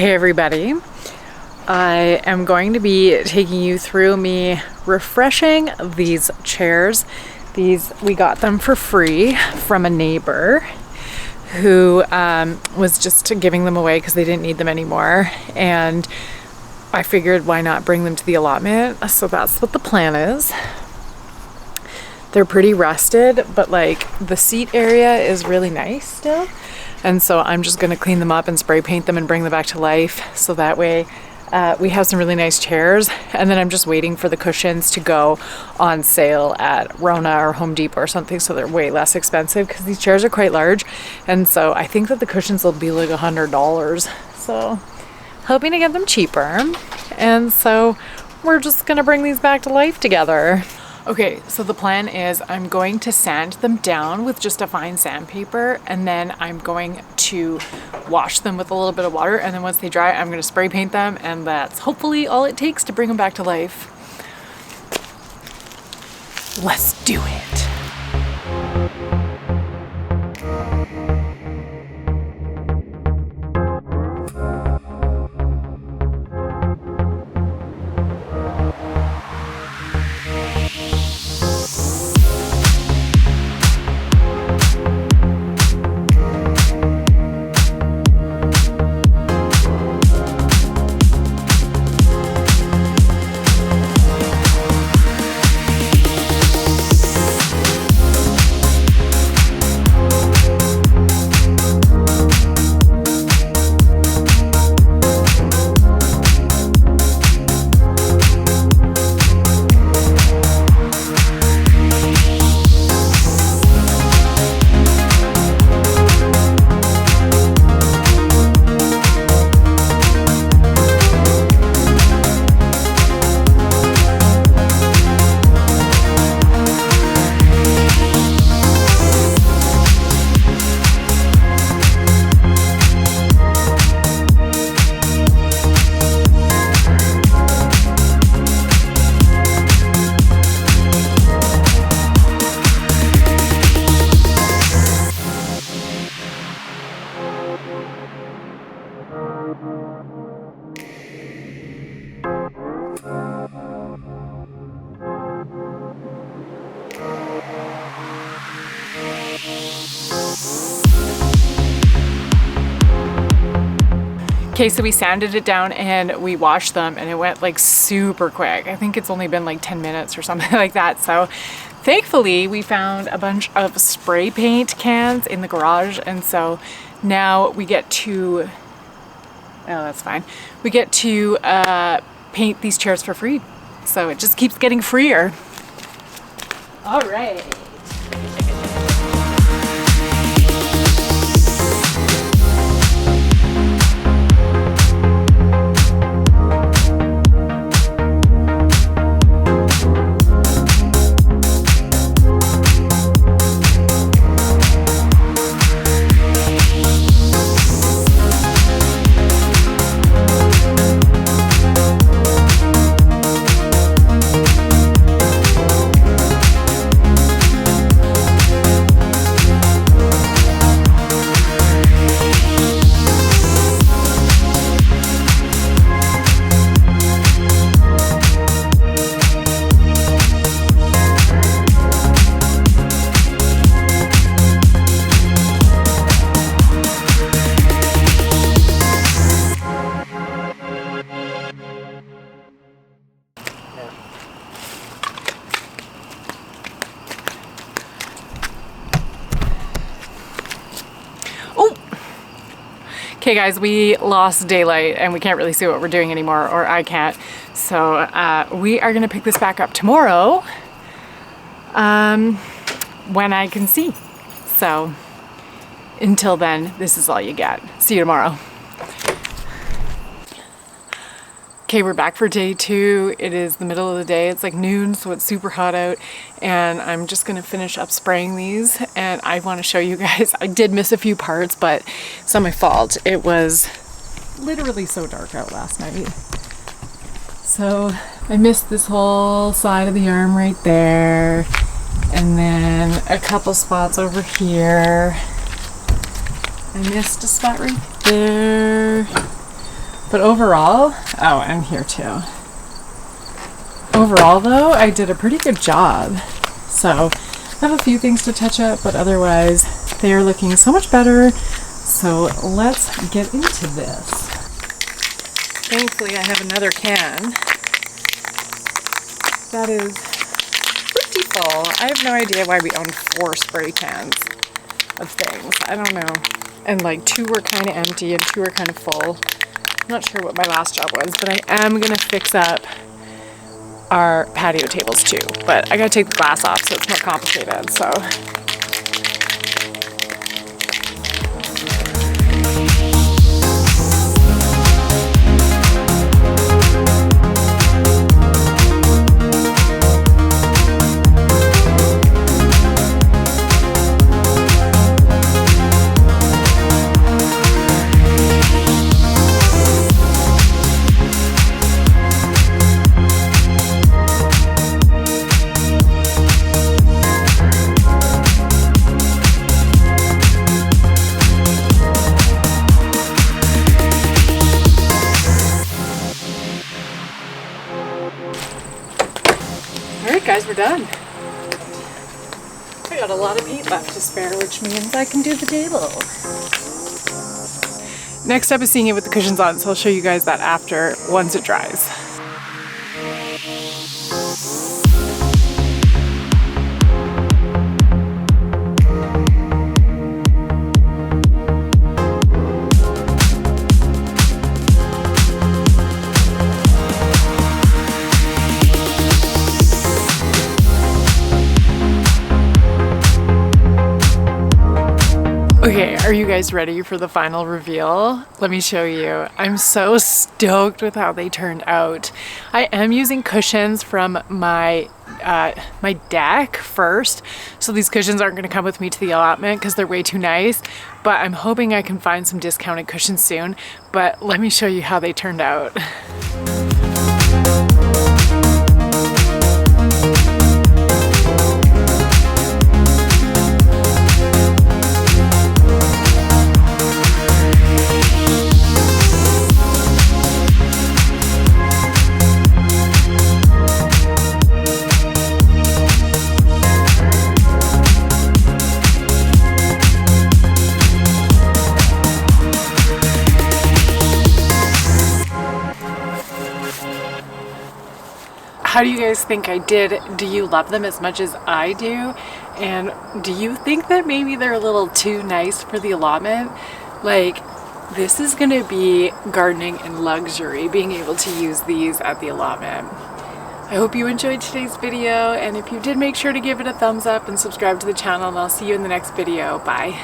Hey everybody, I am going to be taking you through me refreshing these chairs. We got them for free from a neighbor who was just giving them away because they didn't need them anymore, and I figured why not bring them to the allotment. So that's what the plan is. They're pretty rusted, but like the seat area is really nice still. And so I'm just gonna clean them up and spray paint them and bring them back to life. So that way we have some really nice chairs. And then I'm just waiting for the cushions to go on sale at Rona or Home Depot or something, so they're way less expensive because these chairs are quite large. And so I think that the cushions will be like $100. So hoping to get them cheaper. And so we're just gonna bring these back to life together. Okay, so the plan is I'm going to sand them down with just a fine sandpaper, and then I'm going to wash them with a little bit of water, and then once they dry, I'm going to spray paint them, and that's hopefully all it takes to bring them back to life. Let's do it. Okay, so we sanded it down and we washed them, and it went like super quick. I think it's only been like 10 minutes or something like that. So thankfully we found a bunch of spray paint cans in the garage, and so now we get to, oh, that's fine. We get to paint these chairs for free. So it just keeps getting freer. All right. Okay guys, we lost daylight and we can't really see what we're doing anymore, or I can't. So we are gonna pick this back up tomorrow when I can see. So until then, this is all you get. See you tomorrow. Okay, we're back for day 2. It is the middle of the day. It's like noon, so it's super hot out, and I'm just gonna finish up spraying these. And I want to show you guys, I did miss a few parts, but it's not my fault. It was literally so dark out last night. So I missed this whole side of the arm right there, and then a couple spots over here. I missed a spot right there. But overall, oh, and here too. Overall though, I did a pretty good job. So I have a few things to touch up, but otherwise they are looking so much better. So let's get into this. Thankfully I have another can that is pretty full. I have no idea why we own 4 spray cans of things. I don't know. And like 2 were kind of empty and 2 were kind of full. I'm not sure what my last job was, but I am gonna fix up our patio tables too. But I gotta take the glass off, so it's more complicated. So. Alright guys, we're done. I got a lot of paint left to spare, which means I can do the table. Next up is seeing it with the cushions on, so I'll show you guys that after, once it dries. Okay, are you guys ready for the final reveal? Let me show you. I'm so stoked with how they turned out. I am using cushions from my my deck first, so these cushions aren't going to come with me to the allotment because they're way too nice, but I'm hoping I can find some discounted cushions soon. But let me show you how they turned out. How do you guys think I did? Do you love them as much as I do? And do you think that maybe they're a little too nice for the allotment? Like, this is gonna be gardening in luxury, being able to use these at the allotment. I hope you enjoyed today's video, and if you did, make sure to give it a thumbs up and subscribe to the channel, and I'll see you in the next video. Bye.